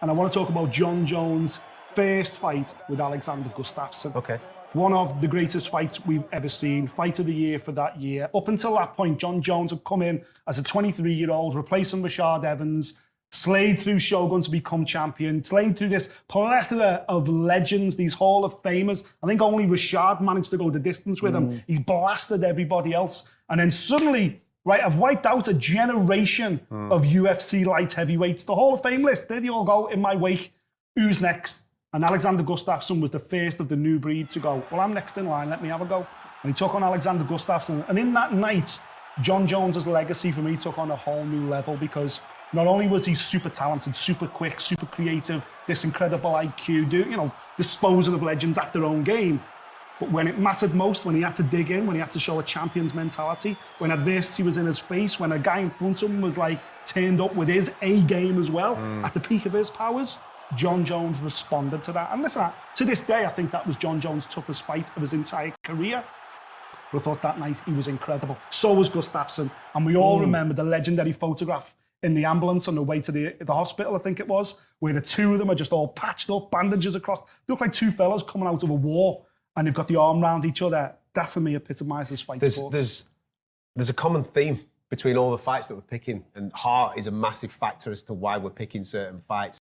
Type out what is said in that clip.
And I want to talk about John Jones' first fight with Alexander Gustafsson. Okay. One of the greatest fights we've ever seen, fight of the year for that year. Up until that point, John Jones had come in as a 23-year-old, replacing Rashad Evans, slayed through Shogun to become champion, slayed through this plethora of legends, these Hall of Famers. I think only Rashad managed to go the distance with him. He blasted everybody else. And then suddenly, right, I've wiped out a generation of UFC light heavyweights. The Hall of Fame list, there they all go in my wake. Who's next? And Alexander Gustafsson was the first of the new breed to go, well, I'm next in line, let me have a go. And he took on Alexander Gustafsson. And in that night, John Jones's legacy for me took on a whole new level, because not only was he super talented, super quick, super creative, this incredible IQ, disposing of legends at their own game, but when it mattered most, when he had to dig in, when he had to show a champion's mentality, when adversity was in his face, when a guy in front of him was like turned up with his A game as well, at the peak of his powers, John Jones responded to that. And listen, to this day, I think that was John Jones' toughest fight of his entire career. But I thought that night he was incredible. So was Gustafsson. And we all remember the legendary photograph in the ambulance on the way to the hospital, I think it was, where the two of them are just all patched up, bandages across. They look like two fellas coming out of a war, and they've got the arm round each other. That for me epitomises fight sports. There's a common theme between all the fights that we're picking, and heart is a massive factor as to why we're picking certain fights.